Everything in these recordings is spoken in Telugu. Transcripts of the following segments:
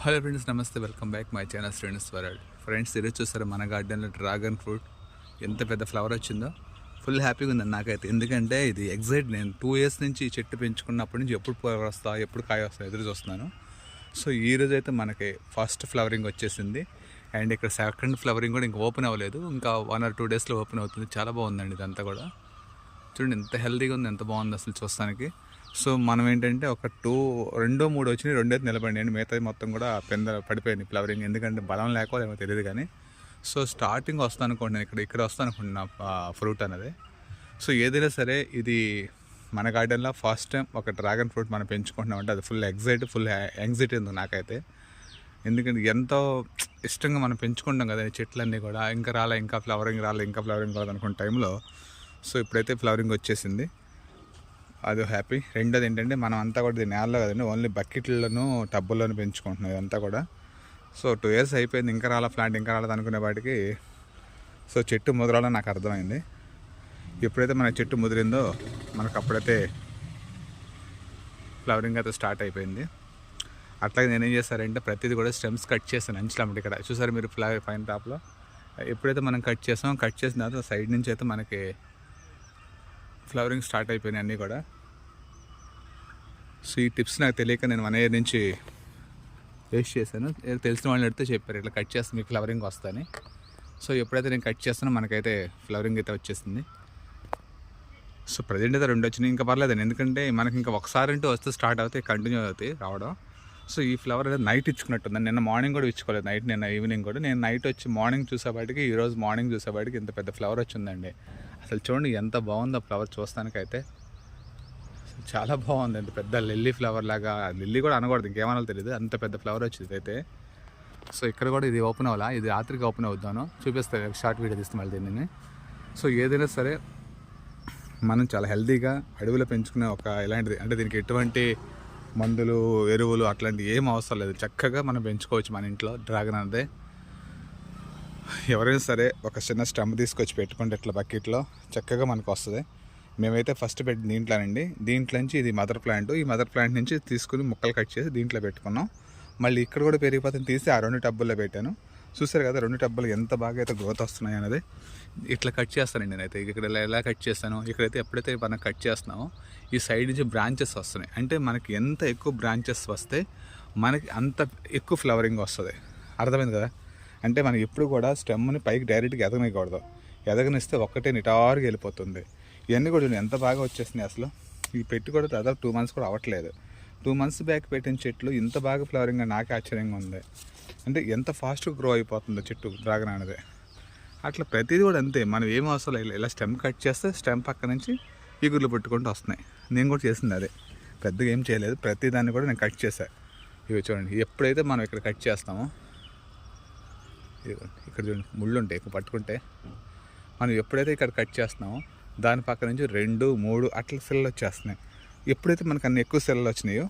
హలో ఫ్రెండ్స్, నమస్తే. Welcome back my channel Shrenus world. Friends, ఈరోజు చూసారు మన గార్డెన్లో డ్రాగన్ ఫ్రూట్ ఎంత పెద్ద ఫ్లవర్ వచ్చిందో. ఫుల్ హ్యాపీగా ఉందండి నాకైతే. ఎందుకంటే ఇది ఎగ్జైట్, నేను 2 years నుంచి ఈ చెట్టు పెంచుకున్నప్పటి నుంచి ఎప్పుడు ఫ్లవర్ వస్తా ఎప్పుడు కాయ వస్తా ఎదురు చూస్తున్నాను. సో ఈరోజు అయితే మనకి ఫస్ట్ ఫ్లవరింగ్ వచ్చేసింది. అండ్ ఇక్కడ సెకండ్ ఫ్లవరింగ్ కూడా ఇంకా ఓపెన్ అవ్వలేదు, ఇంకా 1 or 2 daysలో ఓపెన్ అవుతుంది. చాలా బాగుందండి ఇదంతా కూడా. చూడండి ఎంత హెల్తీగా ఉంది, ఎంత బాగుంది అసలు చూస్తానికి. సో మనం ఏంటంటే ఒక 2-3 వచ్చినాయి, 2 అయితే నిలబడినాయండి. మిగతాది మొత్తం కూడా పడిపోయింది ఫ్లవరింగ్. ఎందుకంటే బలం లేకపోతే ఏమో తెలియదు కానీ. సో స్టార్టింగ్ వస్తాను అనుకుంటున్నాను, ఇక్కడ వస్తాను అనుకుంటున్నా ఫ్రూట్ అనేది. సో ఏదైనా సరే ఇది మన గార్డెన్లో ఫస్ట్ టైం ఒక డ్రాగన్ ఫ్రూట్ మనం పెంచుకుంటున్నామంటే అది ఫుల్ యాంగ్జైటీ ఉంది నాకైతే. ఎందుకంటే ఎంతో ఇష్టంగా మనం పెంచుకుంటాం కదా చెట్లన్నీ కూడా. ఇంకా ఫ్లవరింగ్ రాలే అనుకున్న టైంలో సో ఇప్పుడైతే ఫ్లవరింగ్ వచ్చేసింది, అది హ్యాపీ. రెండోది ఏంటంటే మనం అంతా కూడా ఇది నేలలో కదండి, ఓన్లీ బకెట్లను టబ్బుల్లోనే పెంచుకుంటున్నాం ఇదంతా కూడా. సో 2 years అయిపోయింది, ఇంకా రాలేదు అనుకునే వాటికి సో చెట్టు ముదరాలని నాకు అర్థమైంది. ఎప్పుడైతే మన చెట్టు ముదిరిందో మనకు అప్పుడైతే ఫ్లవరింగ్ అయితే స్టార్ట్ అయిపోయింది. అట్లాగే నేనేం చేస్తారంటే ప్రతిదీ కూడా స్టెమ్స్ కట్ చేస్తాను అంచులమ్మటి. ఇక్కడ చూసారు మీరు పైన టాప్లో ఎప్పుడైతే మనం కట్ చేసిన తర్వాత సైడ్ నుంచి అయితే మనకి ఫ్లవరింగ్ స్టార్ట్ అయిపోయినాయి అన్నీ కూడా. సో ఈ టిప్స్ నాకు తెలియక నేను 1 year నుంచి వేస్ట్ చేశాను. తెలిసిన వాళ్ళని అడిగితే చెప్పారు ఇట్లా కట్ చేస్తే మీకు ఫ్లవరింగ్ వస్తుందని. సో ఎప్పుడైతే నేను కట్ చేస్తానో మనకైతే ఫ్లవరింగ్ అయితే వచ్చేసింది. సో ప్రజెంట్ అయితే 2 వచ్చినాయి, ఇంకా పర్లేదండి. ఎందుకంటే మనకి ఇంకా ఒకసారి అంటూ వస్తే స్టార్ట్ అవుతాయి, కంటిన్యూ అవుతాయి రావడం. సో ఈ ఫ్లవర్ అయితే నైట్ ఇచ్చుకున్నట్టుంది. నిన్న మార్నింగ్ కూడా ఇచ్చుకోలేదు, నిన్న ఈవినింగ్ కూడా. నేను నైట్ వచ్చి మార్నింగ్ చూసేవాడికి, ఈరోజు మార్నింగ్ చూసేవాడికి ఇంత పెద్ద ఫ్లవర్ వచ్చిందండి. అసలు చూడండి ఎంత బాగుందో ఫ్లవర్ చూస్తానికైతే. చాలా బాగుంది, అంత పెద్ద లిల్లీ ఫ్లవర్ లాగా. లిల్లీ కూడా అనకూడదు, ఇంకేమన్నా తెలియదు, అంత పెద్ద ఫ్లవర్ వచ్చింది అయితే. సో ఇక్కడ కూడా ఇది ఓపెన్ అవ్వాలా, ఇది రాత్రికి ఓపెన్ అవుతాను, చూపిస్తాను షార్ట్ వీడియో తీస్తే మళ్ళీ దీన్ని. సో ఏదైనా సరే మనం చాలా హెల్తీగా అడవిలో పెంచుకునే ఒక ఇలాంటిది, అంటే దీనికి ఎటువంటి మందులు ఎరువులు అట్లాంటివి ఏం అవసరం లేదు, చక్కగా మనం పెంచుకోవచ్చు మన ఇంట్లో డ్రాగన్ అనేది. ఎవరైనా సరే ఒక చిన్న స్టెమ్ తీసుకొచ్చి పెట్టుకుంటే ఇట్లా బకెట్లో చక్కగా మనకు వస్తుంది. మేమైతే ఫస్ట్ పెట్టి దీంట్లో నుంచి ఇది మదర్ ప్లాంట్, ఈ మదర్ ప్లాంట్ నుంచి తీసుకుని ముక్కలు కట్ చేసి దీంట్లో పెట్టుకున్నాం. మళ్ళీ ఇక్కడ కూడా పెరిగిపోతుంది తీసి ఆ 2 టబ్బుల్లో పెట్టాను. చూసారు కదా 2 టబ్బులు ఎంత బాగా అయితే గ్రోత్ వస్తున్నాయి అనేది. ఇట్లా కట్ చేస్తానండి నేనైతే. ఇక్కడ ఎలా కట్ చేస్తాను, ఇక్కడైతే ఎప్పుడైతే మనం కట్ చేస్తున్నామో ఈ సైడ్ నుంచి బ్రాంచెస్ వస్తున్నాయి. అంటే మనకి ఎంత ఎక్కువ బ్రాంచెస్ వస్తే మనకి అంత ఎక్కువ ఫ్లవరింగ్ వస్తుంది. అర్థమైంది కదా. అంటే మనం ఎప్పుడు కూడా స్టెమ్ని పైకి డైరెక్ట్గా ఎదగనికూడదు, ఎదగనిస్తే ఒక్కటే నిటారుగా వెళ్ళిపోతుంది. ఇవన్నీ కూడా ఎంత బాగా వచ్చేసినాయి అసలు. ఈ పెట్టి కూడా దాదాపు 2 months కూడా అవ్వట్లేదు. 2 months బ్యాక్ పెట్టిన చెట్లు ఇంత బాగా ఫ్లవరింగ్ నాకే ఆశ్చర్యంగా ఉంది. అంటే ఎంత ఫాస్ట్గా గ్రో అయిపోతుందో చెట్టు డ్రాగన్ అనేది. అట్లా ప్రతిదీ కూడా అంతే, మనం ఏం అవసరం లేదు, ఇలా స్టెమ్ కట్ చేస్తే స్టెమ్ పక్క నుంచి ఈగుర్లు పెట్టుకుంటూ వస్తున్నాయి. నేను కూడా చేసింది అదే, పెద్దగా ఏం చేయలేదు. ప్రతిదాన్ని కూడా నేను కట్ చేశాను. ఇవి చూడండి, ఎప్పుడైతే మనం ఇక్కడ కట్ చేస్తామో ఇక్కడ చూడండి ముళ్ళు ఉంటాయి, ఎక్కువ పట్టుకుంటే మనం ఎప్పుడైతే ఇక్కడ కట్ చేస్తున్నామో దాని పక్క నుంచి 2, 3 అట్లా సెల్లు వచ్చేస్తున్నాయి. ఎప్పుడైతే మనకు అన్ని ఎక్కువ సెల్లు వచ్చినాయో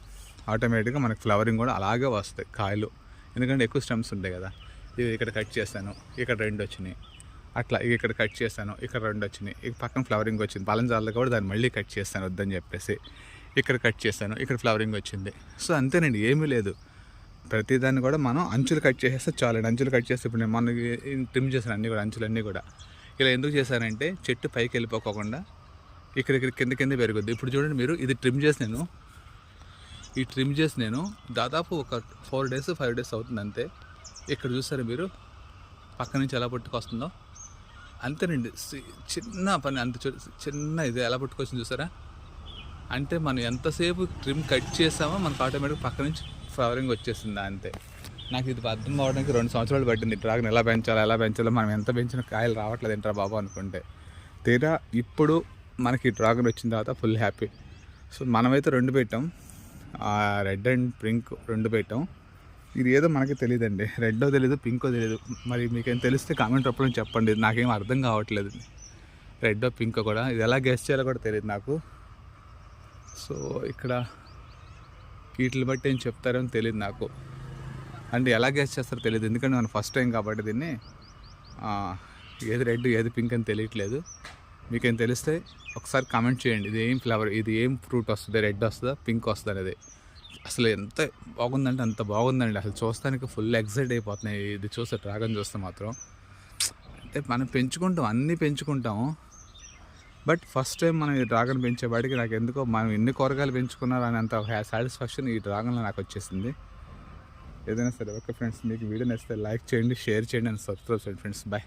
ఆటోమేటిక్గా మనకి ఫ్లవరింగ్ కూడా అలాగే వస్తాయి కాయలు. ఎందుకంటే ఎక్కువ స్టెమ్స్ ఉంటాయి కదా. ఇది ఇక్కడ కట్ చేశాను, ఇక్కడ 2 వచ్చినాయి. అట్లా ఇక్కడ కట్ చేశాను, ఇక్కడ 2 వచ్చినాయి. ఇక పక్కన ఫ్లవరింగ్ వచ్చింది. బలంజాల్లో కూడా దాన్ని మళ్ళీ కట్ చేస్తాను వద్దని చెప్పేసి ఇక్కడ కట్ చేశాను, ఇక్కడ ఫ్లవరింగ్ వచ్చింది. సో అంతేనండి, ఏమీ లేదు. ప్రతిదాన్ని కూడా మనం అంచులు కట్ చేసేస్తే చాలండి. అంచులు కట్ చేస్తే ఇప్పుడు నేను మనకి ట్రిమ్ చేశాను అన్నీ కూడా, అంచులన్నీ కూడా. ఇలా ఎందుకు చేశానంటే చెట్టు పైకి వెళ్ళిపోకుండా ఇక్కడ కింద పెరుగుద్ది. ఇప్పుడు చూడండి మీరు, ఇది ట్రిమ్ చేసి నేను దాదాపు ఒక 4 days 5 days అవుతుంది అంతే. ఇక్కడ చూసారు మీరు పక్క నుంచి ఎలా పట్టుకొస్తుందో, అంతేనండి. చిన్న పని, అంత చిన్న ఇది ఎలా పట్టుకొచ్చింది చూసారా. అంటే మనం ఎంతసేపు ట్రిమ్ కట్ చేసామో మనకు ఆటోమేటిక్ పక్క నుంచి ఫ్లవరింగ్ వచ్చేసింది అంతే. నాకు ఇది అర్థం అవ్వడానికి 2 సంవత్సరాలు పట్టింది. డ్రాగన్ ఎలా పెంచాలో మనం ఎంత పెంచిన కాయలు రావట్లేదు ఏంట్రా బాబు అనుకుంటే, తీరా ఇప్పుడు మనకి డ్రాగన్ వచ్చిన తర్వాత ఫుల్ హ్యాపీ. సో మనమైతే 2 పెట్టాం, రెడ్ అండ్ పింక్ 2 పెట్టాం. ఇది ఏదో మనకి తెలియదండి, రెడ్డో తెలీదు పింకో తెలీదు. మరి మీకేం తెలిస్తే కామెంట్ రూపంలో చెప్పండి. నాకేం అర్థం కావట్లేదు, రెడ్డో పింకో కూడా. ఇది ఎలా గెస్ చేయాలో కూడా తెలియదు నాకు. సో ఇక్కడ వీటిని బట్టి ఏం చెప్తారో తెలియదు నాకు, అంటే ఎలా గెస్ చేస్తారో తెలియదు. ఎందుకంటే మనం ఫస్ట్ టైం కాబట్టి దీన్ని ఏది రెడ్ ఏది పింక్ అని తెలియట్లేదు. మీకేం తెలిస్తే ఒకసారి కామెంట్ చేయండి. ఇది ఏం ఫ్లవర్, ఇది ఏం ఫ్రూట్ వస్తుంది, రెడ్ వస్తుందా పింక్ వస్తుంది అనేది అసలు ఎంత బాగుందంటే అంత బాగుందండి. అసలు చూస్తానికి ఫుల్ ఎక్సైట్ అయిపోతున్నాయి. ఇది చూస్తే డ్రాగన్ చూస్తే మాత్రం. అంటే మనం పెంచుకుంటాం, అన్నీ పెంచుకుంటాము. బట్ ఫస్ట్ టైం మనం ఈ డ్రాగన్ పెంచేవాడికి నాకు ఎందుకో మనం ఎన్ని కూరగాయలు పెంచుకున్నారు అనేంత సాటిస్ఫాక్షన్ ఈ డ్రాగన్లో నాకు వచ్చేసింది. ఏదైనా సరే ఓకే ఫ్రెండ్స్, మీకు వీడియో నచ్చితే లైక్ చేయండి, షేర్ చేయండి అండ్ సబ్స్క్రైబ్ చేయండి ఫ్రెండ్స్. బాయ్.